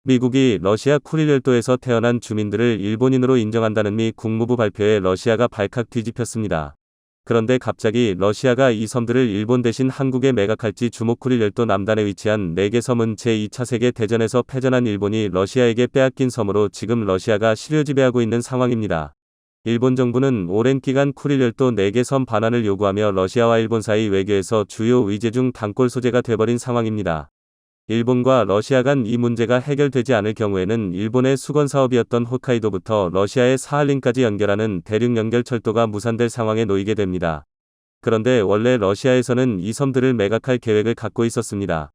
미국이 러시아 쿠릴열도에서 태어난 주민들을 일본인으로 인정한다는 미 국무부 발표에 러시아가 발칵 뒤집혔습니다. 그런데 갑자기 러시아가 이 섬들을 일본 대신 한국에 매각할지 주목. 쿠릴열도 남단에 위치한 4개 섬은 제2차 세계대전에서 패전한 일본이 러시아에게 빼앗긴 섬으로 지금 러시아가 실효 지배하고 있는 상황입니다. 일본 정부는 오랜 기간 쿠릴열도 4개 섬 반환을 요구하며 러시아와 일본 사이 외교에서 주요 의제 중 단골 소재가 돼버린 상황입니다. 일본과 러시아 간 이 문제가 해결되지 않을 경우에는 일본의 수건 사업이었던 홋카이도부터 러시아의 사할린까지 연결하는 대륙 연결 철도가 무산될 상황에 놓이게 됩니다. 그런데 원래 러시아에서는 이 섬들을 매각할 계획을 갖고 있었습니다.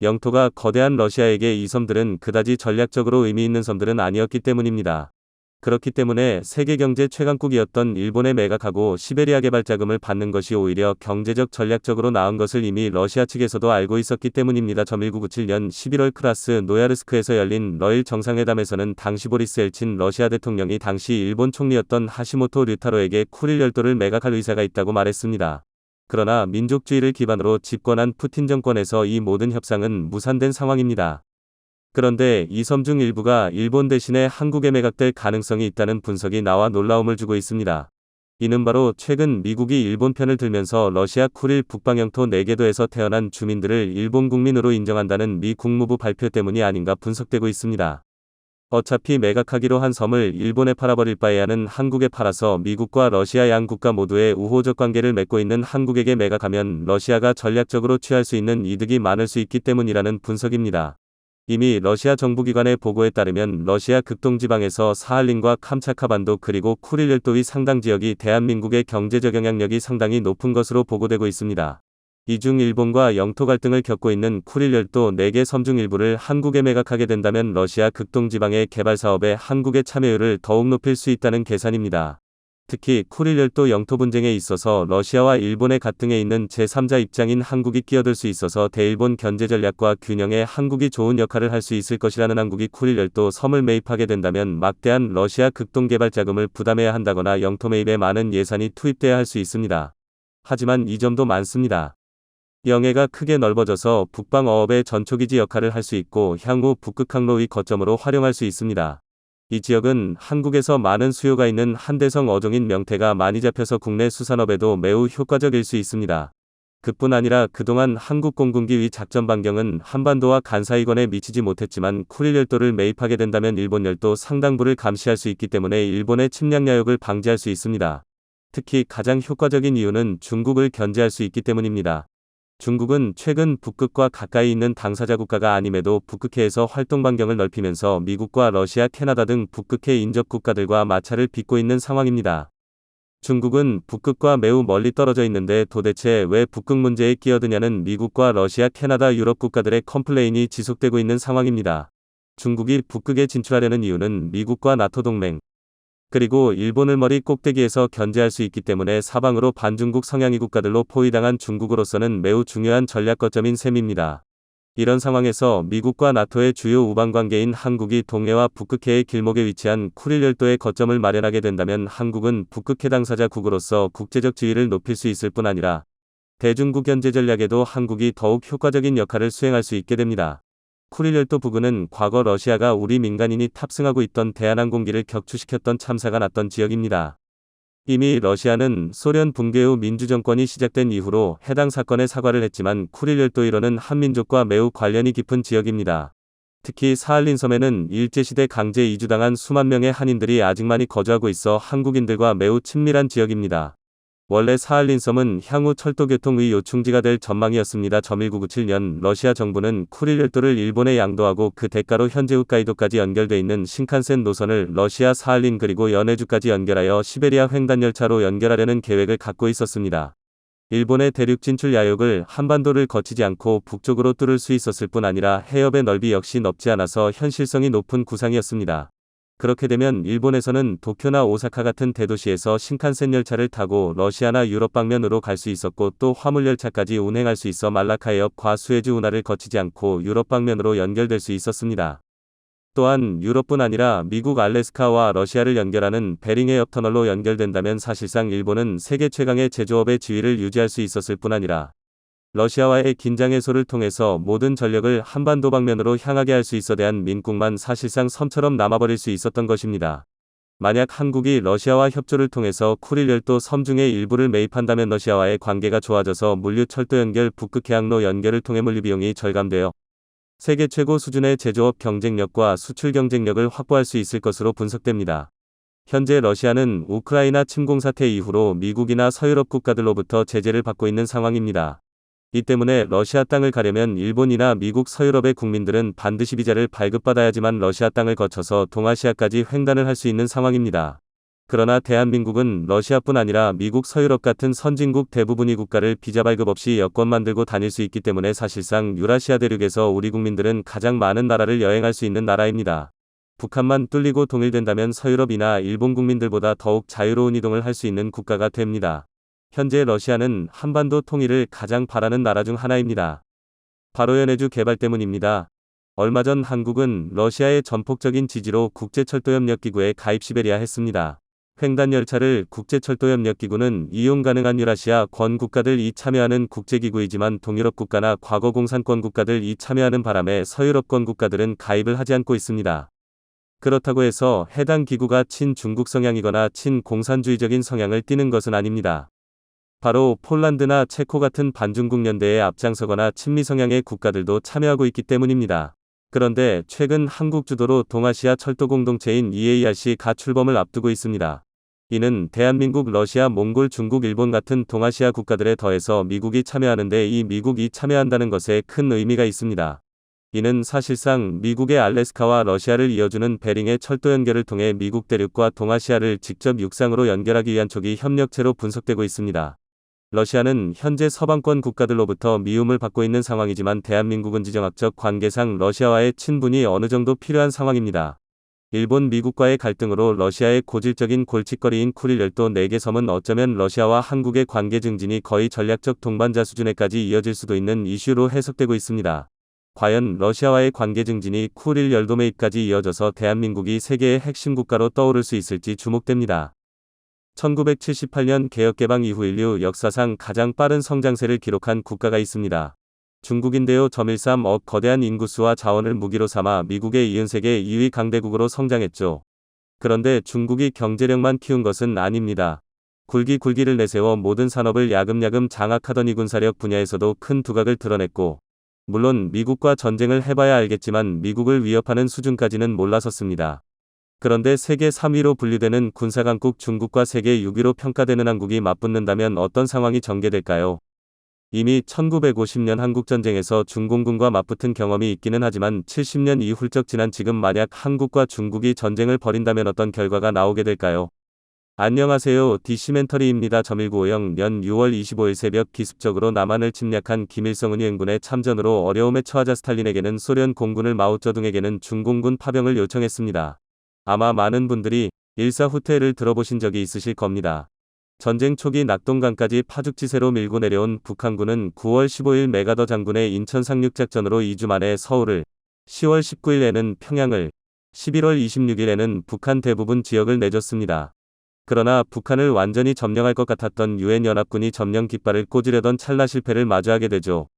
영토가 거대한 러시아에게 이 섬들은 그다지 전략적으로 의미 있는 섬들은 아니었기 때문입니다. 그렇기 때문에 세계 경제 최강국이었던 일본에 매각하고 시베리아 개발 자금을 받는 것이 오히려 경제적 전략적으로 나은 것을 이미 러시아 측에서도 알고 있었기 때문입니다. 1997년 11월 크라스 노야르스크에서 열린 러일 정상회담에서는 당시 보리스 엘친 러시아 대통령이 당시 일본 총리였던 하시모토 류타로에게 쿠릴열도를 매각할 의사가 있다고 말했습니다. 그러나 민족주의를 기반으로 집권한 푸틴 정권에서 이 모든 협상은 무산된 상황입니다. 그런데 이 섬 중 일부가 일본 대신에 한국에 매각될 가능성이 있다는 분석이 나와 놀라움을 주고 있습니다. 이는 바로 최근 미국이 일본 편을 들면서 러시아 쿠릴 북방영토 4개도에서 태어난 주민들을 일본 국민으로 인정한다는 미 국무부 발표 때문이 아닌가 분석되고 있습니다. 어차피 매각하기로 한 섬을 일본에 팔아버릴 바에야는 한국에 팔아서 미국과 러시아 양 국가 모두의 우호적 관계를 맺고 있는 한국에게 매각하면 러시아가 전략적으로 취할 수 있는 이득이 많을 수 있기 때문이라는 분석입니다. 이미 러시아 정부기관의 보고에 따르면 러시아 극동지방에서 사할린과 캄차카반도 그리고 쿠릴열도의 상당 지역이 대한민국의 경제적 영향력이 상당히 높은 것으로 보고되고 있습니다. 이 중 일본과 영토 갈등을 겪고 있는 쿠릴열도 4개 섬 중 일부를 한국에 매각하게 된다면 러시아 극동지방의 개발 사업에 한국의 참여율을 더욱 높일 수 있다는 계산입니다. 특히 쿠릴열도 영토 분쟁에 있어서 러시아와 일본의 갈등에 있는 제3자 입장인 한국이 끼어들 수 있어서 대일본 견제 전략과 균형에 한국이 좋은 역할을 할 수 있을 것이라는. 한국이 쿠릴열도 섬을 매입하게 된다면 막대한 러시아 극동 개발 자금을 부담해야 한다거나 영토 매입에 많은 예산이 투입돼야 할 수 있습니다. 하지만 이 점도 많습니다. 영해가 크게 넓어져서 북방 어업의 전초기지 역할을 할 수 있고 향후 북극 항로의 거점으로 활용할 수 있습니다. 이 지역은 한국에서 많은 수요가 있는 한대성 어종인 명태가 많이 잡혀서 국내 수산업에도 매우 효과적일 수 있습니다. 그뿐 아니라 그동안 한국 공군기의 작전 반경은 한반도와 간사이권에 미치지 못했지만 쿠릴열도를 매입하게 된다면 일본 열도 상당부를 감시할 수 있기 때문에 일본의 침략 야욕을 방지할 수 있습니다. 특히 가장 효과적인 이유는 중국을 견제할 수 있기 때문입니다. 중국은 최근 북극과 가까이 있는 당사자 국가가 아님에도 북극해에서 활동 반경을 넓히면서 미국과 러시아, 캐나다 등 북극해 인접 국가들과 마찰을 빚고 있는 상황입니다. 중국은 북극과 매우 멀리 떨어져 있는데 도대체 왜 북극 문제에 끼어드냐는 미국과 러시아, 캐나다, 유럽 국가들의 컴플레인이 지속되고 있는 상황입니다. 중국이 북극에 진출하려는 이유는 미국과 나토 동맹, 그리고 일본을 머리 꼭대기에서 견제할 수 있기 때문에 사방으로 반중국 성향의 국가들로 포위당한 중국으로서는 매우 중요한 전략 거점인 셈입니다. 이런 상황에서 미국과 나토의 주요 우방관계인 한국이 동해와 북극해의 길목에 위치한 쿠릴열도의 거점을 마련하게 된다면 한국은 북극해 당사자국으로서 국제적 지위를 높일 수 있을 뿐 아니라 대중국 견제 전략에도 한국이 더욱 효과적인 역할을 수행할 수 있게 됩니다. 쿠릴열도 부근은 과거 러시아가 우리 민간인이 탑승하고 있던 대한항공기를 격추시켰던 참사가 났던 지역입니다. 이미 러시아는 소련 붕괴 후 민주정권이 시작된 이후로 해당 사건에 사과를 했지만 쿠릴열도 일원은 한민족과 매우 관련이 깊은 지역입니다. 특히 사할린 섬에는 일제시대 강제 이주당한 수만 명의 한인들이 아직 많이 거주하고 있어 한국인들과 매우 친밀한 지역입니다. 원래 사할린 섬은 향후 철도교통의 요충지가 될 전망이었습니다. 1997년 러시아 정부는 쿠릴열도를 일본에 양도하고 그 대가로 현재 홋카이도까지 연결돼 있는 신칸센 노선을 러시아 사할린 그리고 연해주까지 연결하여 시베리아 횡단열차로 연결하려는 계획을 갖고 있었습니다. 일본의 대륙 진출 야욕을 한반도를 거치지 않고 북쪽으로 뚫을 수 있었을 뿐 아니라 해협의 넓이 역시 넓지 않아서 현실성이 높은 구상이었습니다. 그렇게 되면 일본에서는 도쿄나 오사카 같은 대도시에서 신칸센 열차를 타고 러시아나 유럽 방면으로 갈 수 있었고 또 화물열차까지 운행할 수 있어 말라카 해협과 수에즈 운하를 거치지 않고 유럽 방면으로 연결될 수 있었습니다. 또한 유럽뿐 아니라 미국 알래스카와 러시아를 연결하는 베링 해협 터널로 연결된다면 사실상 일본은 세계 최강의 제조업의 지위를 유지할 수 있었을 뿐 아니라 러시아와의 긴장 해소를 통해서 모든 전력을 한반도 방면으로 향하게 할 수 있어 대한민국만 사실상 섬처럼 남아버릴 수 있었던 것입니다. 만약 한국이 러시아와 협조를 통해서 쿠릴 열도 섬 중의 일부를 매입한다면 러시아와의 관계가 좋아져서 물류 철도 연결, 북극 해양로 연결을 통해 물류 비용이 절감되어 세계 최고 수준의 제조업 경쟁력과 수출 경쟁력을 확보할 수 있을 것으로 분석됩니다. 현재 러시아는 우크라이나 침공 사태 이후로 미국이나 서유럽 국가들로부터 제재를 받고 있는 상황입니다. 이 때문에 러시아 땅을 가려면 일본이나 미국, 서유럽의 국민들은 반드시 비자를 발급받아야지만 러시아 땅을 거쳐서 동아시아까지 횡단을 할 수 있는 상황입니다. 그러나 대한민국은 러시아뿐 아니라 미국, 서유럽 같은 선진국 대부분의 국가를 비자 발급 없이 여권만 들고 다닐 수 있기 때문에 사실상 유라시아 대륙에서 우리 국민들은 가장 많은 나라를 여행할 수 있는 나라입니다. 북한만 뚫리고 통일된다면 서유럽이나 일본 국민들보다 더욱 자유로운 이동을 할 수 있는 국가가 됩니다. 현재 러시아는 한반도 통일을 가장 바라는 나라 중 하나입니다. 바로 연해주 개발 때문입니다. 얼마 전 한국은 러시아의 전폭적인 지지로 국제철도협력기구에 가입 시베리아 했습니다. 횡단열차를 국제철도협력기구는 이용 가능한 유라시아 권 국가들이 참여하는 국제기구이지만 동유럽 국가나 과거 공산권 국가들이 참여하는 바람에 서유럽권 국가들은 가입을 하지 않고 있습니다. 그렇다고 해서 해당 기구가 친중국 성향이거나 친공산주의적인 성향을 띠는 것은 아닙니다. 바로 폴란드나 체코 같은 반중국 연대에 앞장서거나 친미 성향의 국가들도 참여하고 있기 때문입니다. 그런데 최근 한국 주도로 동아시아 철도 공동체인 EARC가 출범을 앞두고 있습니다. 이는 대한민국, 러시아, 몽골, 중국, 일본 같은 동아시아 국가들에 더해서 미국이 참여하는데 이 미국이 참여한다는 것에 큰 의미가 있습니다. 이는 사실상 미국의 알래스카와 러시아를 이어주는 베링의 철도 연결을 통해 미국 대륙과 동아시아를 직접 육상으로 연결하기 위한 초기 협력체로 분석되고 있습니다. 러시아는 현재 서방권 국가들로부터 미움을 받고 있는 상황이지만 대한민국은 지정학적 관계상 러시아와의 친분이 어느 정도 필요한 상황입니다. 일본, 미국과의 갈등으로 러시아의 고질적인 골칫거리인 쿠릴 열도 4개 섬은 어쩌면 러시아와 한국의 관계 증진이 거의 전략적 동반자 수준에까지 이어질 수도 있는 이슈로 해석되고 있습니다. 과연 러시아와의 관계 증진이 쿠릴 열도 매입까지 이어져서 대한민국이 세계의 핵심 국가로 떠오를 수 있을지 주목됩니다. 1978년 개혁개방 이후 인류 역사상 가장 빠른 성장세를 기록한 국가가 있습니다. 중국인데요. 1.13억 거대한 인구수와 자원을 무기로 삼아 미국에 이은 세계 2위 강대국으로 성장했죠. 그런데 중국이 경제력만 키운 것은 아닙니다. 굴기를 내세워 모든 산업을 야금야금 장악하던 이 군사력 분야에서도 큰 두각을 드러냈고, 물론 미국과 전쟁을 해봐야 알겠지만 미국을 위협하는 수준까지는 몰라섰습니다. 그런데 세계 3위로 분류되는 군사강국 중국과 세계 6위로 평가되는 한국이 맞붙는다면 어떤 상황이 전개될까요? 이미 1950년 한국전쟁에서 중공군과 맞붙은 경험이 있기는 하지만 70년이 훌쩍 지난 지금 만약 한국과 중국이 전쟁을 벌인다면 어떤 결과가 나오게 될까요? 안녕하세요. 디시멘터리입니다. 1950년 6월 25일 새벽 기습적으로 남한을 침략한 김일성은 연군의 참전으로 어려움에 처하자 스탈린에게는 소련 공군을 마오쩌둥에게는 중공군 파병을 요청했습니다. 아마 많은 분들이 일사후퇴를 들어보신 적이 있으실 겁니다. 전쟁 초기 낙동강까지 파죽지세로 밀고 내려온 북한군은 9월 15일 메가더 장군의 인천 상륙작전으로 2주 만에 서울을, 10월 19일에는 평양을, 11월 26일에는 북한 대부분 지역을 내줬습니다. 그러나 북한을 완전히 점령할 것 같았던 유엔 연합군이 점령 깃발을 꽂으려던 찰나 실패를 마주하게 되죠.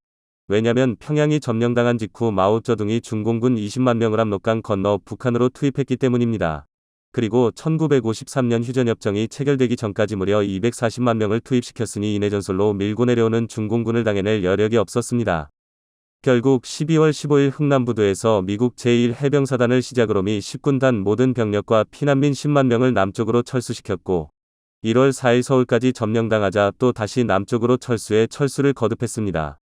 왜냐면 평양이 점령당한 직후 마오쩌둥이 중공군 20만 명을 압록강 건너 북한으로 투입했기 때문입니다. 그리고 1953년 휴전협정이 체결되기 전까지 무려 240만 명을 투입시켰으니 이내 전술로 밀고 내려오는 중공군을 당해낼 여력이 없었습니다. 결국 12월 15일 흥남부두에서 미국 제1해병사단을 시작으로 미 10군단 모든 병력과 피난민 10만 명을 남쪽으로 철수시켰고, 1월 4일 서울까지 점령당하자 또 다시 남쪽으로 철수를 거듭했습니다.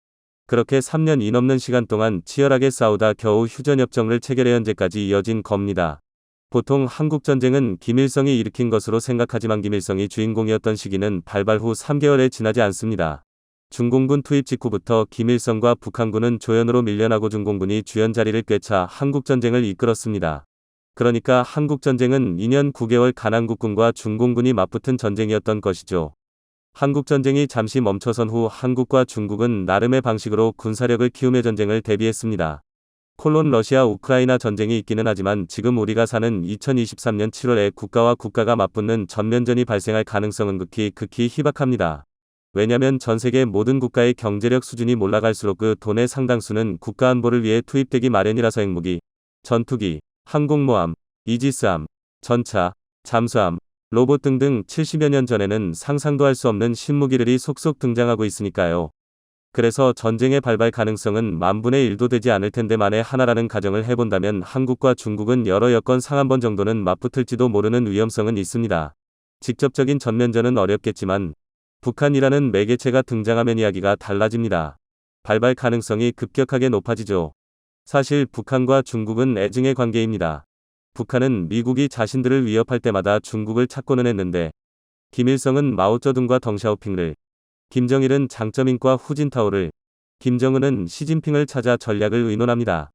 그렇게 3년이 넘는 시간 동안 치열하게 싸우다 겨우 휴전협정을 체결해 현재까지 이어진 겁니다. 보통 한국전쟁은 김일성이 일으킨 것으로 생각하지만 김일성이 주인공이었던 시기는 발발 후 3개월에 지나지 않습니다. 중공군 투입 직후부터 김일성과 북한군은 조연으로 밀려나고 중공군이 주연 자리를 꿰차 한국전쟁을 이끌었습니다. 그러니까 한국전쟁은 2년 9개월 간한국군과 중공군이 맞붙은 전쟁이었던 것이죠. 한국전쟁이 잠시 멈춰선 후 한국과 중국은 나름의 방식으로 군사력을 키우며 전쟁을 대비했습니다. 콜론 러시아 우크라이나 전쟁이 있기는 하지만 지금 우리가 사는 2023년 7월에 국가와 국가가 맞붙는 전면전이 발생할 가능성은 극히 희박합니다. 왜냐면 전 세계 모든 국가의 경제력 수준이 올라갈수록 그 돈의 상당수는 국가 안보를 위해 투입되기 마련이라서 핵무기, 전투기, 항공모함, 이지스함, 전차, 잠수함, 로봇 등등 70여 년 전에는 상상도 할 수 없는 신무기들이 속속 등장하고 있으니까요. 그래서 전쟁의 발발 가능성은 만분의 1도 되지 않을 텐데 만에 하나라는 가정을 해본다면 한국과 중국은 여러 여건 상한번 정도는 맞붙을지도 모르는 위험성은 있습니다. 직접적인 전면전은 어렵겠지만 북한이라는 매개체가 등장하면 이야기가 달라집니다. 발발 가능성이 급격하게 높아지죠. 사실 북한과 중국은 애증의 관계입니다. 북한은 미국이 자신들을 위협할 때마다 중국을 찾고는 했는데 김일성은 마오쩌둥과 덩샤오핑을, 김정일은 장쩌민과 후진타오를, 김정은은 시진핑을 찾아 전략을 의논합니다.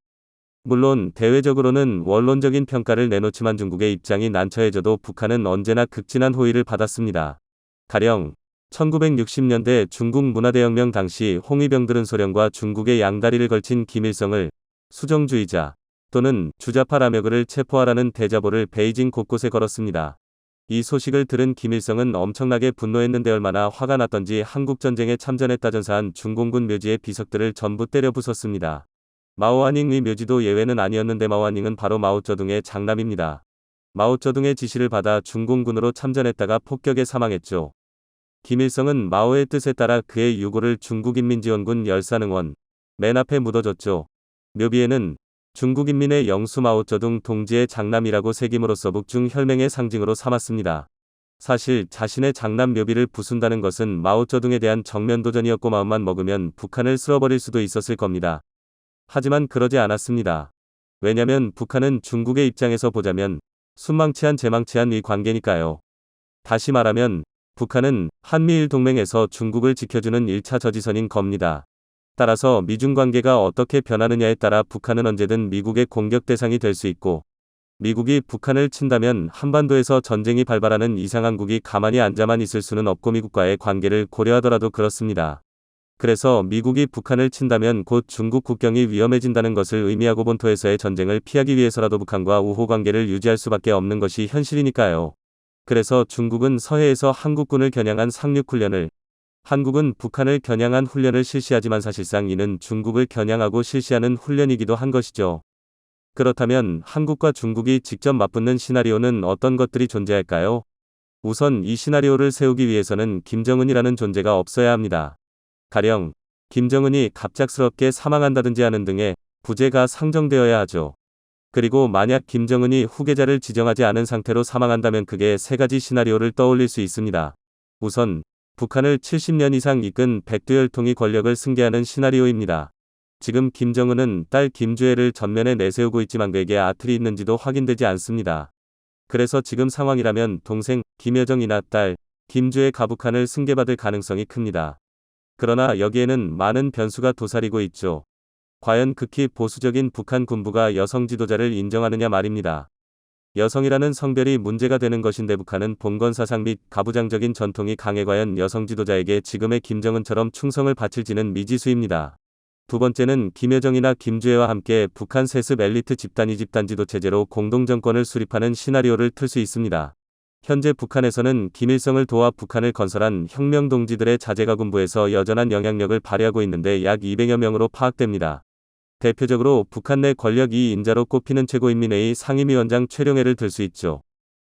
물론 대외적으로는 원론적인 평가를 내놓지만 중국의 입장이 난처해져도 북한은 언제나 극진한 호의를 받았습니다. 가령 1960년대 중국 문화대혁명 당시 홍위병들은 소련과 중국의 양다리를 걸친 김일성을 수정주의자 또는 주자파라며 그를 체포하라는 대자보를 베이징 곳곳에 걸었습니다. 이 소식을 들은 김일성은 엄청나게 분노했는데 얼마나 화가 났던지 한국전쟁에 참전했다전사한 중공군 묘지의 비석들을 전부 때려 부쉈습니다. 마오아닝의 묘지도 예외는 아니었는데 마오아닝은 바로 마오쩌둥의 장남입니다. 마오쩌둥의 지시를 받아 중공군으로 참전했다가 폭격에 사망했죠. 김일성은 마오의 뜻에 따라 그의 유고를 중국인민지원군 열산응원 맨 앞에 묻어줬죠. 묘비에는 중국인민의 영수 마오쩌둥 동지의 장남이라고 새김으로써 북중 혈맹의 상징으로 삼았습니다. 사실 자신의 장남 묘비를 부순다는 것은 마오쩌둥에 대한 정면도전이었고 마음만 먹으면 북한을 쓸어버릴 수도 있었을 겁니다. 하지만 그러지 않았습니다. 왜냐면 북한은 중국의 입장에서 보자면 순망치한 재망치한 위 관계니까요. 다시 말하면 북한은 한미일 동맹에서 중국을 지켜주는 1차 저지선인 겁니다. 따라서 미중 관계가 어떻게 변하느냐에 따라 북한은 언제든 미국의 공격 대상이 될 수 있고 미국이 북한을 친다면 한반도에서 전쟁이 발발하는 이상 한국이 가만히 앉아만 있을 수는 없고 미국과의 관계를 고려하더라도 그렇습니다. 그래서 미국이 북한을 친다면 곧 중국 국경이 위험해진다는 것을 의미하고 본토에서의 전쟁을 피하기 위해서라도 북한과 우호 관계를 유지할 수밖에 없는 것이 현실이니까요. 그래서 중국은 서해에서 한국군을 겨냥한 상륙훈련을, 한국은 북한을 겨냥한 훈련을 실시하지만 사실상 이는 중국을 겨냥하고 실시하는 훈련이기도 한 것이죠. 그렇다면 한국과 중국이 직접 맞붙는 시나리오는 어떤 것들이 존재할까요? 우선 이 시나리오를 세우기 위해서는 김정은이라는 존재가 없어야 합니다. 가령 김정은이 갑작스럽게 사망한다든지 하는 등의 부재가 상정되어야 하죠. 그리고 만약 김정은이 후계자를 지정하지 않은 상태로 사망한다면 크게 세 가지 시나리오를 떠올릴 수 있습니다. 우선 북한을 70년 이상 이끈 백두혈통이 권력을 승계하는 시나리오입니다. 지금 김정은은 딸 김주애를 전면에 내세우고 있지만 그에게 아틀이 있는지도 확인되지 않습니다. 그래서 지금 상황이라면 동생 김여정이나 딸 김주애 가북한을 승계받을 가능성이 큽니다. 그러나 여기에는 많은 변수가 도사리고 있죠. 과연 극히 보수적인 북한 군부가 여성 지도자를 인정하느냐 말입니다. 여성이라는 성별이 문제가 되는 것인데 북한은 봉건사상 및 가부장적인 전통이 강해 과연 여성 지도자에게 지금의 김정은처럼 충성을 바칠지는 미지수입니다. 두 번째는 김여정이나 김주애와 함께 북한 세습 엘리트 집단이 집단 지도 체제로 공동정권을 수립하는 시나리오를 틀 수 있습니다. 현재 북한에서는 김일성을 도와 북한을 건설한 혁명동지들의 자제가 군부에서 여전한 영향력을 발휘하고 있는데 약 200여 명으로 파악됩니다. 대표적으로 북한 내 권력 2인자로 꼽히는 최고인민회의 상임위원장 최룡해를 들 수 있죠.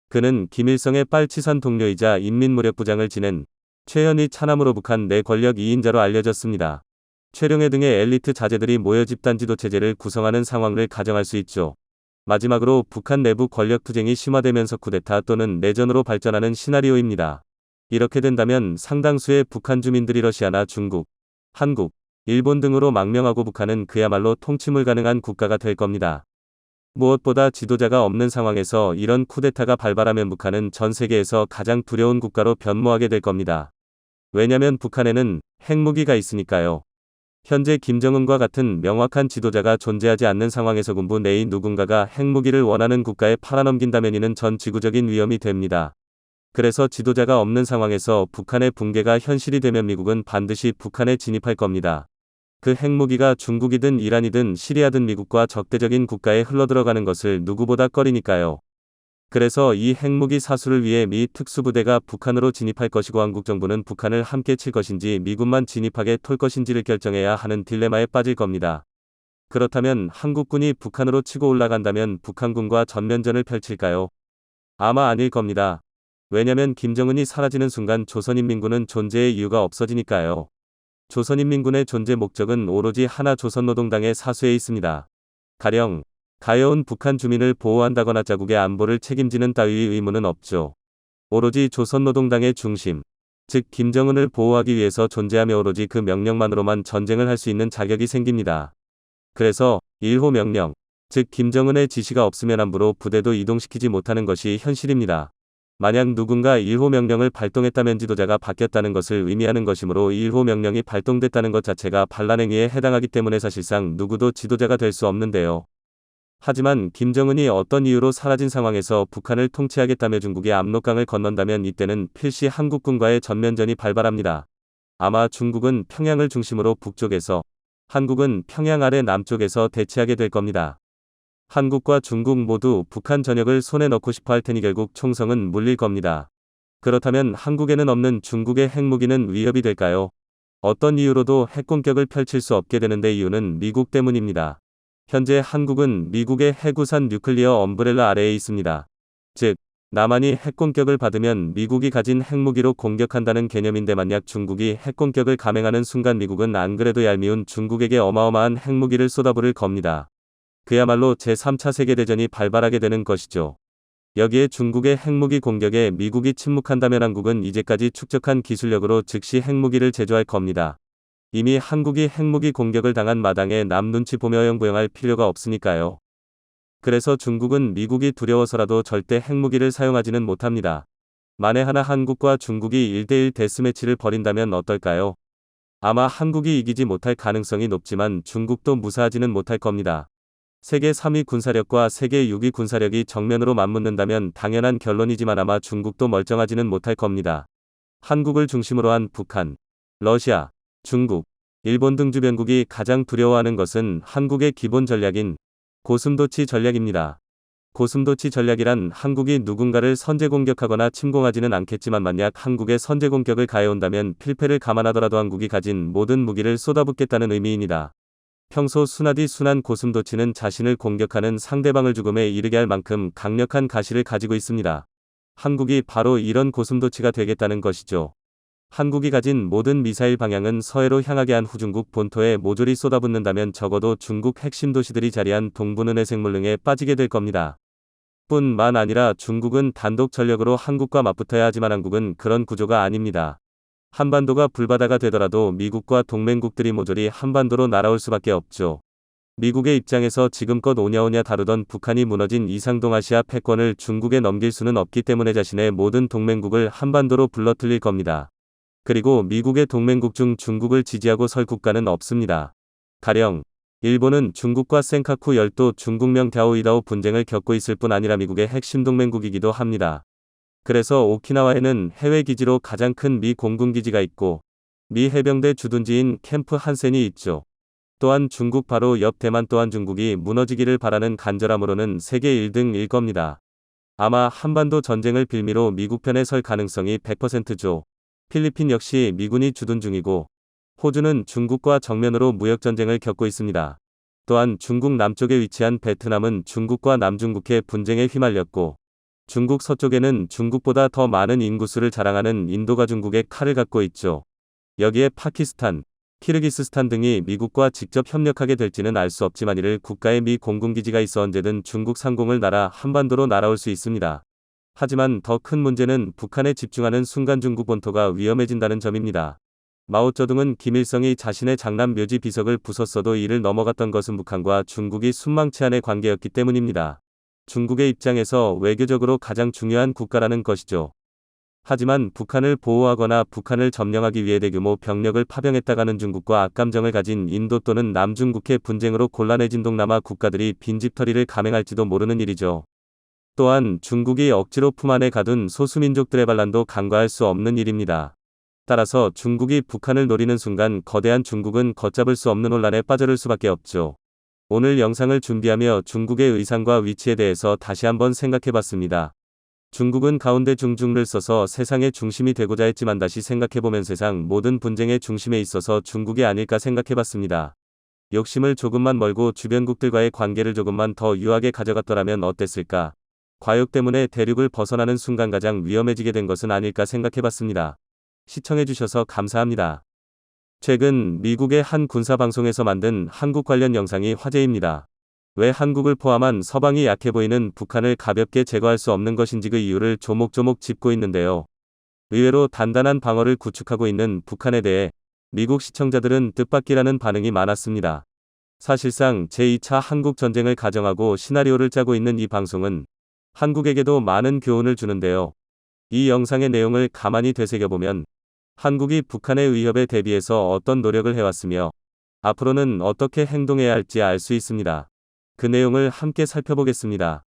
그는 김일성의 빨치산 동료이자 인민무력부장을 지낸 최현희 차남으로 북한 내 권력 2인자로 알려졌습니다. 최룡해 등의 엘리트 자제들이 모여 집단 지도 체제를 구성하는 상황을 가정할 수 있죠. 마지막으로 북한 내부 권력 투쟁이 심화되면서 쿠데타 또는 내전으로 발전하는 시나리오입니다. 이렇게 된다면 상당수의 북한 주민들이 러시아나 중국, 한국, 일본 등으로 망명하고 북한은 그야말로 통치물 가능한 국가가 될 겁니다. 무엇보다 지도자가 없는 상황에서 이런 쿠데타가 발발하면 북한은 전 세계에서 가장 두려운 국가로 변모하게 될 겁니다. 왜냐면 북한에는 핵무기가 있으니까요. 현재 김정은과 같은 명확한 지도자가 존재하지 않는 상황에서 군부 내의 누군가가 핵무기를 원하는 국가에 팔아넘긴다면 이는 전 지구적인 위험이 됩니다. 그래서 지도자가 없는 상황에서 북한의 붕괴가 현실이 되면 미국은 반드시 북한에 진입할 겁니다. 그 핵무기가 중국이든 이란이든 시리아든 미국과 적대적인 국가에 흘러들어가는 것을 누구보다 꺼리니까요. 그래서 이 핵무기 사수를 위해 미 특수부대가 북한으로 진입할 것이고 한국 정부는 북한을 함께 칠 것인지 미군만 진입하게 톨 것인지를 결정해야 하는 딜레마에 빠질 겁니다. 그렇다면 한국군이 북한으로 치고 올라간다면 북한군과 전면전을 펼칠까요? 아마 아닐 겁니다. 왜냐면 김정은이 사라지는 순간 조선인민군은 존재의 이유가 없어지니까요. 조선인민군의 존재 목적은 오로지 하나 조선노동당의 사수에 있습니다. 가령 가여운 북한 주민을 보호한다거나 자국의 안보를 책임지는 따위의 의무는 없죠. 오로지 조선노동당의 중심, 즉 김정은을 보호하기 위해서 존재하며 오로지 그 명령만으로만 전쟁을 할 수 있는 자격이 생깁니다. 그래서 1호 명령, 즉 김정은의 지시가 없으면 함부로 부대도 이동시키지 못하는 것이 현실입니다. 만약 누군가 1호 명령을 발동했다면 지도자가 바뀌었다는 것을 의미하는 것이므로 1호 명령이 발동됐다는 것 자체가 반란행위에 해당하기 때문에 사실상 누구도 지도자가 될 수 없는데요. 하지만 김정은이 어떤 이유로 사라진 상황에서 북한을 통치하겠다며 중국의 압록강을 건넌다면 이때는 필시 한국군과의 전면전이 발발합니다. 아마 중국은 평양을 중심으로 북쪽에서, 한국은 평양 아래 남쪽에서 대치하게 될 겁니다. 한국과 중국 모두 북한 전역을 손에 넣고 싶어 할 테니 결국 총성은 물릴 겁니다. 그렇다면 한국에는 없는 중국의 핵무기는 위협이 될까요? 어떤 이유로도 핵공격을 펼칠 수 없게 되는데 이유는 미국 때문입니다. 현재 한국은 미국의 해구산 뉴클리어 엄브렐라 아래에 있습니다. 즉, 남한이 핵공격을 받으면 미국이 가진 핵무기로 공격한다는 개념인데 만약 중국이 핵공격을 감행하는 순간 미국은 안 그래도 얄미운 중국에게 어마어마한 핵무기를 쏟아부을 겁니다. 그야말로 제3차 세계대전이 발발하게 되는 것이죠. 여기에 중국의 핵무기 공격에 미국이 침묵한다면 한국은 이제까지 축적한 기술력으로 즉시 핵무기를 제조할 겁니다. 이미 한국이 핵무기 공격을 당한 마당에 남 눈치 보며 영부영할 필요가 없으니까요. 그래서 중국은 미국이 두려워서라도 절대 핵무기를 사용하지는 못합니다. 만에 하나 한국과 중국이 1대1 데스매치를 벌인다면 어떨까요? 아마 한국이 이기지 못할 가능성이 높지만 중국도 무사하지는 못할 겁니다. 세계 3위 군사력과 세계 6위 군사력이 정면으로 맞붙는다면 당연한 결론이지만 아마 중국도 멀쩡하지는 못할 겁니다. 한국을 중심으로 한 북한, 러시아, 중국, 일본 등 주변국이 가장 두려워하는 것은 한국의 기본 전략인 고슴도치 전략입니다. 고슴도치 전략이란 한국이 누군가를 선제 공격하거나 침공하지는 않겠지만 만약 한국에 선제 공격을 가해온다면 필패를 감안하더라도 한국이 가진 모든 무기를 쏟아붓겠다는 의미입니다. 평소 순하디 순한 고슴도치는 자신을 공격하는 상대방을 죽음에 이르게 할 만큼 강력한 가시를 가지고 있습니다. 한국이 바로 이런 고슴도치가 되겠다는 것이죠. 한국이 가진 모든 미사일 방향은 서해로 향하게 한 후 중국 본토에 모조리 쏟아붓는다면 적어도 중국 핵심 도시들이 자리한 동부는 해생물능에 빠지게 될 겁니다. 뿐만 아니라 중국은 단독 전력으로 한국과 맞붙어야 하지만 한국은 그런 구조가 아닙니다. 한반도가 불바다가 되더라도 미국과 동맹국들이 모조리 한반도로 날아올 수밖에 없죠. 미국의 입장에서 지금껏 오냐오냐 다루던 북한이 무너진 이상동아시아 패권을 중국에 넘길 수는 없기 때문에 자신의 모든 동맹국을 한반도로 불러들일 겁니다. 그리고 미국의 동맹국 중 중국을 지지하고 설 국가는 없습니다. 가령 일본은 중국과 센카쿠 열도 중국명 갸오이다오 분쟁을 겪고 있을 뿐 아니라 미국의 핵심 동맹국이기도 합니다. 그래서 오키나와에는 해외 기지로 가장 큰 미 공군기지가 있고 미 해병대 주둔지인 캠프 한센이 있죠. 또한 중국 바로 옆 대만 또한 중국이 무너지기를 바라는 간절함으로는 세계 1등일 겁니다. 아마 한반도 전쟁을 빌미로 미국 편에 설 가능성이 100%죠. 필리핀 역시 미군이 주둔 중이고 호주는 중국과 정면으로 무역전쟁을 겪고 있습니다. 또한 중국 남쪽에 위치한 베트남은 중국과 남중국해 분쟁에 휘말렸고 중국 서쪽에는 중국보다 더 많은 인구수를 자랑하는 인도가 중국의 칼을 갖고 있죠. 여기에 파키스탄, 키르기스스탄 등이 미국과 직접 협력하게 될지는 알 수 없지만 이를 국가의 미 공군기지가 있어 언제든 중국 상공을 날아 한반도로 날아올 수 있습니다. 하지만 더 큰 문제는 북한에 집중하는 순간 중국 본토가 위험해진다는 점입니다. 마오쩌둥은 김일성이 자신의 장남 묘지 비석을 부쉈어도 이를 넘어갔던 것은 북한과 중국이 순망치 않의 관계였기 때문입니다. 중국의 입장에서 외교적으로 가장 중요한 국가라는 것이죠. 하지만 북한을 보호하거나 북한을 점령하기 위해 대규모 병력을 파병했다가는 중국과 악감정을 가진 인도 또는 남중국해 분쟁으로 곤란해진 동남아 국가들이 빈집털이를 감행할지도 모르는 일이죠. 또한 중국이 억지로 품 안에 가둔 소수민족들의 반란도 간과할 수 없는 일입니다. 따라서 중국이 북한을 노리는 순간 거대한 중국은 걷잡을 수 없는 혼란에 빠져들 수밖에 없죠. 오늘 영상을 준비하며 중국의 의상과 위치에 대해서 다시 한번 생각해봤습니다. 중국은 가운데 중중을 써서 세상의 중심이 되고자 했지만 다시 생각해보면 세상 모든 분쟁의 중심에 있어서 중국이 아닐까 생각해봤습니다. 욕심을 조금만 멀고 주변국들과의 관계를 조금만 더 유하게 가져갔더라면 어땠을까? 과욕 때문에 대륙을 벗어나는 순간 가장 위험해지게 된 것은 아닐까 생각해봤습니다. 시청해주셔서 감사합니다. 최근 미국의 한 군사방송에서 만든 한국 관련 영상이 화제입니다. 왜 한국을 포함한 서방이 약해 보이는 북한을 가볍게 제거할 수 없는 것인지 그 이유를 조목조목 짚고 있는데요. 의외로 단단한 방어를 구축하고 있는 북한에 대해 미국 시청자들은 뜻밖이라는 반응이 많았습니다. 사실상 제2차 한국전쟁을 가정하고 시나리오를 짜고 있는 이 방송은 한국에게도 많은 교훈을 주는데요. 이 영상의 내용을 가만히 되새겨보면 한국이 북한의 위협에 대비해서 어떤 노력을 해왔으며 앞으로는 어떻게 행동해야 할지 알 수 있습니다. 그 내용을 함께 살펴보겠습니다.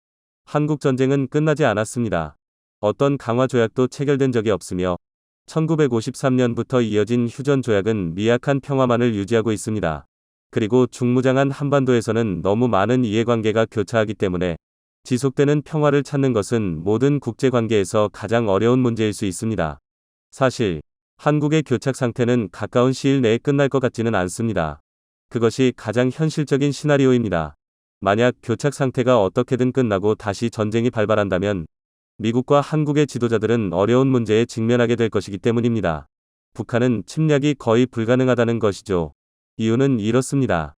한국전쟁은 끝나지 않았습니다. 어떤 강화 조약도 체결된 적이 없으며 1953년부터 이어진 휴전 조약은 미약한 평화만을 유지하고 있습니다. 그리고 중무장한 한반도에서는 너무 많은 이해관계가 교차하기 때문에 지속되는 평화를 찾는 것은 모든 국제관계에서 가장 어려운 문제일 수 있습니다. 사실 한국의 교착 상태는 가까운 시일 내에 끝날 것 같지는 않습니다. 그것이 가장 현실적인 시나리오입니다. 만약 교착 상태가 어떻게든 끝나고 다시 전쟁이 발발한다면 미국과 한국의 지도자들은 어려운 문제에 직면하게 될 것이기 때문입니다. 북한은 침략이 거의 불가능하다는 것이죠. 이유는 이렇습니다.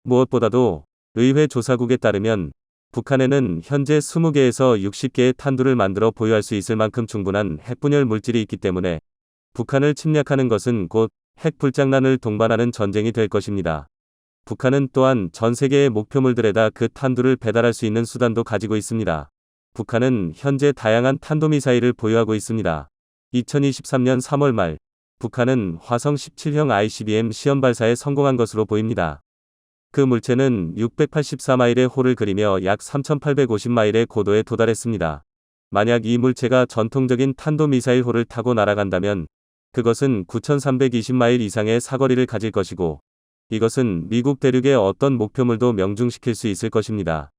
무엇보다도 의회 조사국에 따르면 북한에는 현재 20개에서 60개의 탄두를 만들어 보유할 수 있을 만큼 충분한 핵분열 물질이 있기 때문에 북한을 침략하는 것은 곧 핵 불장난을 동반하는 전쟁이 될 것입니다. 북한은 또한 전 세계의 목표물들에다 그 탄두를 배달할 수 있는 수단도 가지고 있습니다. 북한은 현재 다양한 탄도미사일을 보유하고 있습니다. 2023년 3월 말 북한은 화성 17형 ICBM 시험 발사에 성공한 것으로 보입니다. 그 물체는 684마일의 홀을 그리며 약 3850마일의 고도에 도달했습니다. 만약 이 물체가 전통적인 탄도미사일 홀을 타고 날아간다면 그것은 9320마일 이상의 사거리를 가질 것이고 이것은 미국 대륙의 어떤 목표물도 명중시킬 수 있을 것입니다.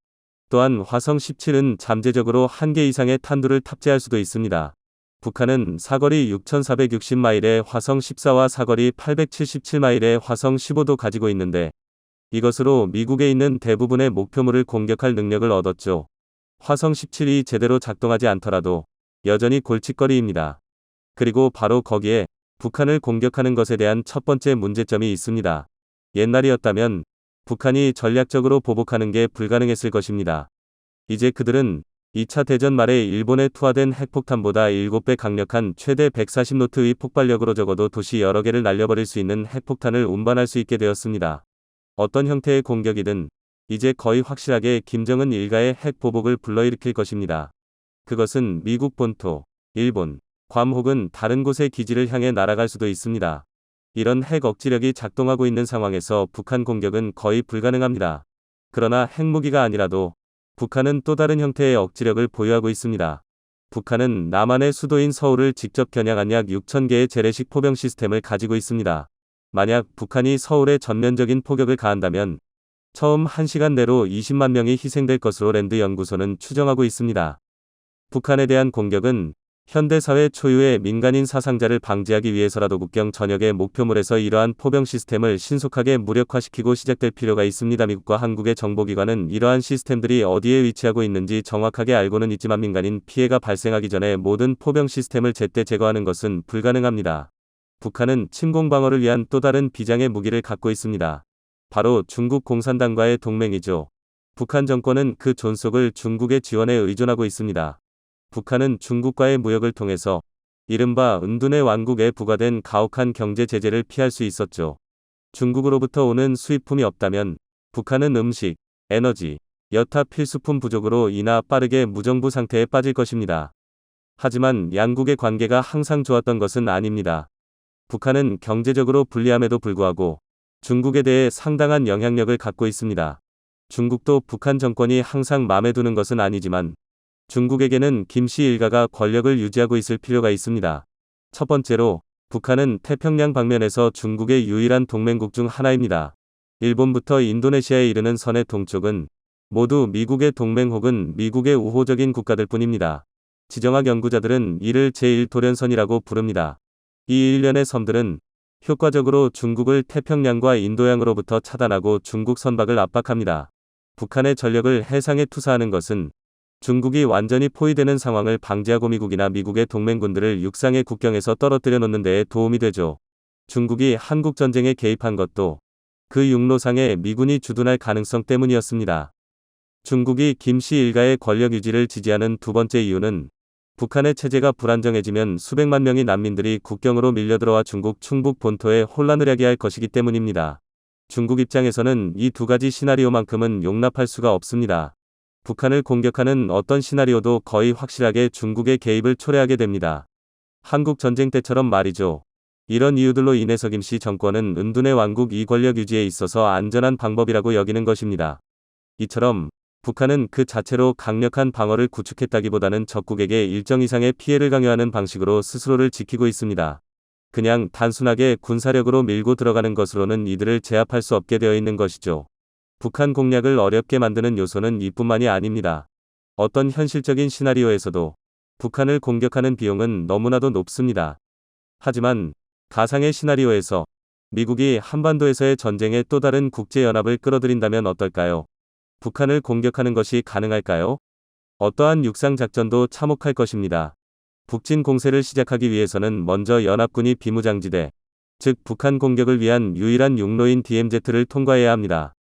또한 화성 17은 잠재적으로 1개 이상의 탄두를 탑재할 수도 있습니다. 북한은 사거리 6460마일의 화성 14와 사거리 877마일의 화성 15도 가지고 있는데 이것으로 미국에 있는 대부분의 목표물을 공격할 능력을 얻었죠. 화성 17이 제대로 작동하지 않더라도 여전히 골칫거리입니다. 그리고 바로 거기에 북한을 공격하는 것에 대한 첫 번째 문제점이 있습니다. 옛날이었다면 북한이 전략적으로 보복하는 게 불가능했을 것입니다. 이제 그들은 2차 대전 말에 일본에 투하된 핵폭탄보다 7배 강력한 최대 140노트의 폭발력으로 적어도 도시 여러 개를 날려버릴 수 있는 핵폭탄을 운반할 수 있게 되었습니다. 어떤 형태의 공격이든 이제 거의 확실하게 김정은 일가의 핵 보복을 불러일으킬 것입니다. 그것은 미국 본토, 일본, 괌 혹은 다른 곳의 기지를 향해 날아갈 수도 있습니다. 이런 핵 억지력이 작동하고 있는 상황에서 북한 공격은 거의 불가능합니다. 그러나 핵무기가 아니라도 북한은 또 다른 형태의 억지력을 보유하고 있습니다. 북한은 남한의 수도인 서울을 직접 겨냥한 약 6,000개의 재래식 포병 시스템을 가지고 있습니다. 만약 북한이 서울에 전면적인 포격을 가한다면 처음 1시간 내로 20만 명이 희생될 것으로 랜드 연구소는 추정하고 있습니다. 북한에 대한 공격은 현대사회 초유의 민간인 사상자를 방지하기 위해서라도 국경 전역의 목표물에서 이러한 포병 시스템을 신속하게 무력화시키고 시작될 필요가 있습니다. 미국과 한국의 정보기관은 이러한 시스템들이 어디에 위치하고 있는지 정확하게 알고는 있지만 민간인 피해가 발생하기 전에 모든 포병 시스템을 제때 제거하는 것은 불가능합니다. 북한은 침공방어를 위한 또 다른 비장의 무기를 갖고 있습니다. 바로 중국 공산당과의 동맹이죠. 북한 정권은 그 존속을 중국의 지원에 의존하고 있습니다. 북한은 중국과의 무역을 통해서 이른바 은둔의 왕국에 부과된 가혹한 경제 제재를 피할 수 있었죠. 중국으로부터 오는 수입품이 없다면 북한은 음식, 에너지, 여타 필수품 부족으로 인하 빠르게 무정부 상태에 빠질 것입니다. 하지만 양국의 관계가 항상 좋았던 것은 아닙니다. 북한은 경제적으로 불리함에도 불구하고 중국에 대해 상당한 영향력을 갖고 있습니다. 중국도 북한 정권이 항상 마음에 드는 것은 아니지만 중국에게는 김씨 일가가 권력을 유지하고 있을 필요가 있습니다. 첫 번째로 북한은 태평양 방면에서 중국의 유일한 동맹국 중 하나입니다. 일본부터 인도네시아에 이르는 선의 동쪽은 모두 미국의 동맹 혹은 미국의 우호적인 국가들 뿐입니다. 지정학 연구자들은 이를 제1도련선이라고 부릅니다. 이 일련의 섬들은 효과적으로 중국을 태평양과 인도양으로부터 차단하고 중국 선박을 압박합니다. 북한의 전력을 해상에 투사하는 것은 중국이 완전히 포위되는 상황을 방지하고 미국이나 미국의 동맹군들을 육상의 국경에서 떨어뜨려 놓는 데에 도움이 되죠. 중국이 한국 전쟁에 개입한 것도 그 육로상에 미군이 주둔할 가능성 때문이었습니다. 중국이 김씨 일가의 권력 유지를 지지하는 두 번째 이유는 북한의 체제가 불안정해지면 수백만 명의 난민들이 국경으로 밀려들어와 중국 충북 본토에 혼란을 야기할 것이기 때문입니다. 중국 입장에서는 이 두 가지 시나리오만큼은 용납할 수가 없습니다. 북한을 공격하는 어떤 시나리오도 거의 확실하게 중국의 개입을 초래하게 됩니다. 한국 전쟁 때처럼 말이죠. 이런 이유들로 인해서 김씨 정권은 은둔의 왕국 이 권력 유지에 있어서 안전한 방법이라고 여기는 것입니다. 이처럼 북한은 그 자체로 강력한 방어를 구축했다기보다는 적국에게 일정 이상의 피해를 강요하는 방식으로 스스로를 지키고 있습니다. 그냥 단순하게 군사력으로 밀고 들어가는 것으로는 이들을 제압할 수 없게 되어 있는 것이죠. 북한 공략을 어렵게 만드는 요소는 이뿐만이 아닙니다. 어떤 현실적인 시나리오에서도 북한을 공격하는 비용은 너무나도 높습니다. 하지만 가상의 시나리오에서 미국이 한반도에서의 전쟁에 또 다른 국제연합을 끌어들인다면 어떨까요? 북한을 공격하는 것이 가능할까요? 어떠한 육상작전도 참혹할 것입니다. 북진 공세를 시작하기 위해서는 먼저 연합군이 비무장지대, 즉 북한 공격을 위한 유일한 육로인 DMZ를 통과해야 합니다.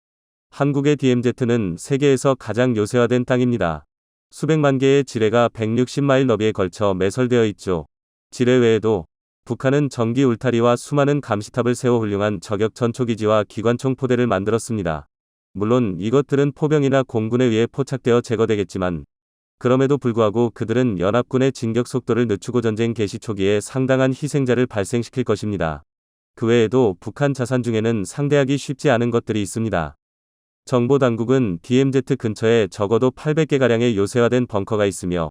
한국의 DMZ는 세계에서 가장 요새화된 땅입니다. 수백만 개의 지뢰가 160마일 너비에 걸쳐 매설되어 있죠. 지뢰 외에도 북한은 전기 울타리와 수많은 감시탑을 세워 훌륭한 저격 전초기지와 기관총 포대를 만들었습니다. 물론 이것들은 포병이나 공군에 의해 포착되어 제거되겠지만 그럼에도 불구하고 그들은 연합군의 진격 속도를 늦추고 전쟁 개시 초기에 상당한 희생자를 발생시킬 것입니다. 그 외에도 북한 자산 중에는 상대하기 쉽지 않은 것들이 있습니다. 정보당국은 DMZ 근처에 적어도 800개가량의 요새화된 벙커가 있으며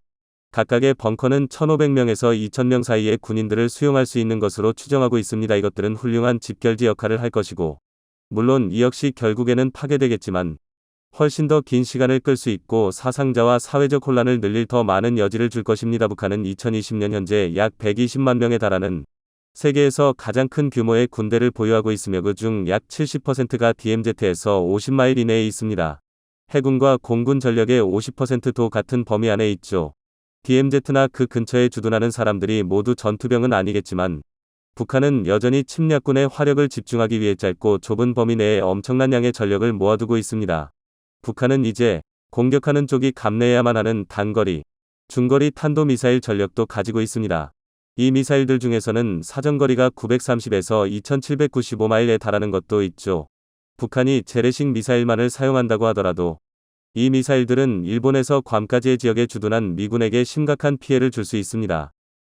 각각의 벙커는 1,500명에서 2,000명 사이의 군인들을 수용할 수 있는 것으로 추정하고 있습니다. 이것들은 훌륭한 집결지 역할을 할 것이고 물론 이 역시 결국에는 파괴되겠지만 훨씬 더 긴 시간을 끌 수 있고 사상자와 사회적 혼란을 늘릴 더 많은 여지를 줄 것입니다. 북한은 2020년 현재 약 120만 명에 달하는 세계에서 가장 큰 규모의 군대를 보유하고 있으며 그 중 약 70%가 DMZ에서 50마일 이내에 있습니다. 해군과 공군 전력의 50%도 같은 범위 안에 있죠. DMZ나 그 근처에 주둔하는 사람들이 모두 전투병은 아니겠지만 북한은 여전히 침략군의 화력을 집중하기 위해 짧고 좁은 범위 내에 엄청난 양의 전력을 모아두고 있습니다. 북한은 이제 공격하는 쪽이 감내해야만 하는 단거리, 중거리 탄도미사일 전력도 가지고 있습니다. 이 미사일들 중에서는 사정거리가 930에서 2795마일에 달하는 것도 있죠. 북한이 재래식 미사일만을 사용한다고 하더라도 이 미사일들은 일본에서 괌까지의 지역에 주둔한 미군에게 심각한 피해를 줄 수 있습니다.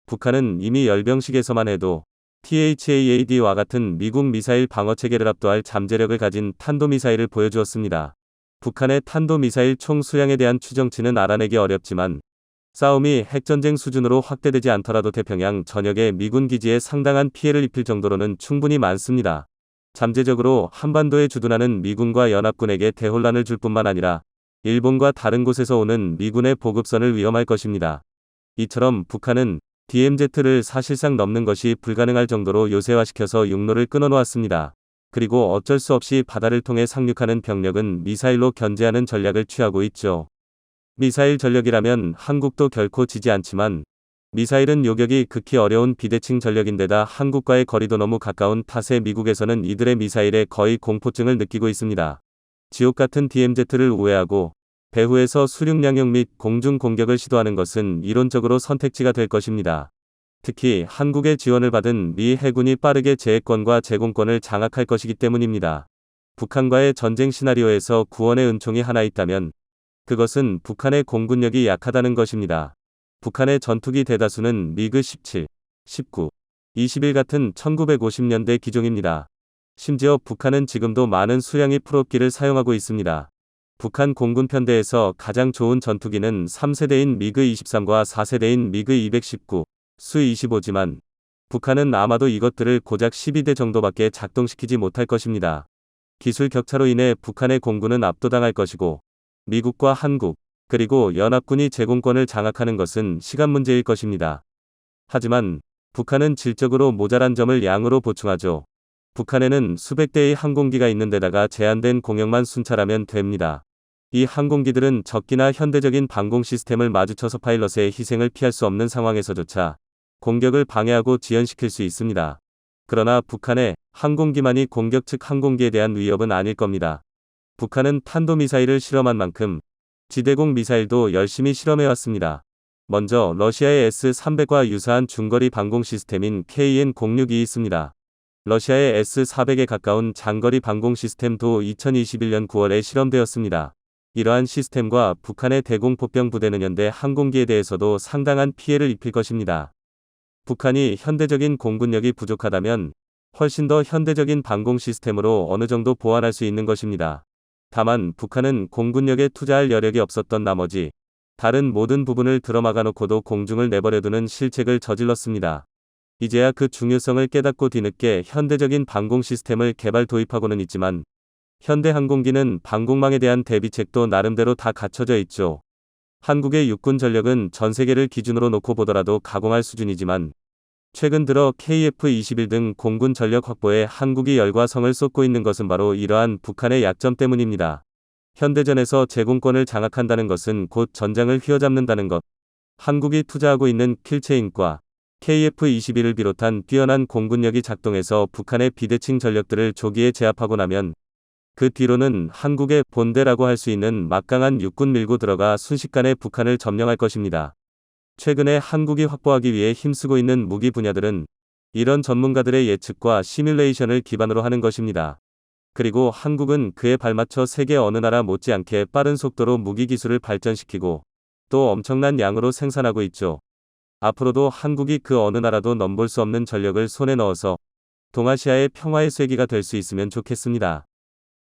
북한은 이미 열병식에서만 해도 THAAD와 같은 미국 미사일 방어체계를 압도할 잠재력을 가진 탄도미사일을 보여주었습니다. 북한의 탄도미사일 총 수량에 대한 추정치는 알아내기 어렵지만 싸움이 핵전쟁 수준으로 확대되지 않더라도 태평양 전역의 미군 기지에 상당한 피해를 입힐 정도로는 충분히 많습니다. 잠재적으로 한반도에 주둔하는 미군과 연합군에게 대혼란을 줄 뿐만 아니라 일본과 다른 곳에서 오는 미군의 보급선을 위험할 것입니다. 이처럼 북한은 DMZ를 사실상 넘는 것이 불가능할 정도로 요새화시켜서 육로를 끊어놓았습니다. 그리고 어쩔 수 없이 바다를 통해 상륙하는 병력은 미사일로 견제하는 전략을 취하고 있죠. 미사일 전력이라면 한국도 결코 지지 않지만 미사일은 요격이 극히 어려운 비대칭 전력인데다 한국과의 거리도 너무 가까운 탓에 미국에서는 이들의 미사일에 거의 공포증을 느끼고 있습니다. 지옥같은 DMZ를 우회하고 배후에서 수륙 양역 및 공중 공격을 시도하는 것은 이론적으로 선택지가 될 것입니다. 특히 한국의 지원을 받은 미 해군이 빠르게 제해권과 제공권을 장악할 것이기 때문입니다. 북한과의 전쟁 시나리오에서 구원의 은총이 하나 있다면 그것은 북한의 공군력이 약하다는 것입니다. 북한의 전투기 대다수는 미그 17, 19, 21 같은 1950년대 기종입니다. 심지어 북한은 지금도 많은 수량의 프로기를 사용하고 있습니다. 북한 공군 편대에서 가장 좋은 전투기는 3세대인 미그 23과 4세대인 미그 219, 수 25지만 북한은 아마도 이것들을 고작 12대 정도밖에 작동시키지 못할 것입니다. 기술 격차로 인해 북한의 공군은 압도당할 것이고 미국과 한국, 그리고 연합군이 제공권을 장악하는 것은 시간 문제일 것입니다. 하지만 북한은 질적으로 모자란 점을 양으로 보충하죠. 북한에는 수백 대의 항공기가 있는 데다가 제한된 공역만 순찰하면 됩니다. 이 항공기들은 적기나 현대적인 방공 시스템을 마주쳐서 파일럿의 희생을 피할 수 없는 상황에서조차 공격을 방해하고 지연시킬 수 있습니다. 그러나 북한의 항공기만이 공격 측 항공기에 대한 위협은 아닐 겁니다. 북한은 탄도미사일을 실험한 만큼 지대공 미사일도 열심히 실험해왔습니다. 먼저 러시아의 S-300과 유사한 중거리 방공 시스템인 KN-062이 있습니다. 러시아의 S-400에 가까운 장거리 방공 시스템도 2021년 9월에 실험되었습니다. 이러한 시스템과 북한의 대공포병 부대는 현대 항공기에 대해서도 상당한 피해를 입힐 것입니다. 북한이 현대적인 공군력이 부족하다면 훨씬 더 현대적인 방공 시스템으로 어느 정도 보완할 수 있는 것입니다. 다만 북한은 공군력에 투자할 여력이 없었던 나머지 다른 모든 부분을 들어막아 놓고도 공중을 내버려두는 실책을 저질렀습니다. 이제야 그 중요성을 깨닫고 뒤늦게 현대적인 방공 시스템을 개발 도입하고는 있지만 현대 항공기는 방공망에 대한 대비책도 나름대로 다 갖춰져 있죠. 한국의 육군 전력은 전 세계를 기준으로 놓고 보더라도 가공할 수준이지만 최근 들어 KF-21 등 공군 전력 확보에 한국이 열과 성을 쏟고 있는 것은 바로 이러한 북한의 약점 때문입니다. 현대전에서 제공권을 장악한다는 것은 곧 전장을 휘어잡는다는 것. 한국이 투자하고 있는 킬체인과 KF-21을 비롯한 뛰어난 공군력이 작동해서 북한의 비대칭 전력들을 조기에 제압하고 나면 그 뒤로는 한국의 본대라고 할 수 있는 막강한 육군 밀고 들어가 순식간에 북한을 점령할 것입니다. 최근에 한국이 확보하기 위해 힘쓰고 있는 무기 분야들은 이런 전문가들의 예측과 시뮬레이션을 기반으로 하는 것입니다. 그리고 한국은 그에 발맞춰 세계 어느 나라 못지않게 빠른 속도로 무기 기술을 발전시키고 또 엄청난 양으로 생산하고 있죠. 앞으로도 한국이 그 어느 나라도 넘볼 수 없는 전력을 손에 넣어서 동아시아의 평화의 쐐기가 될 수 있으면 좋겠습니다.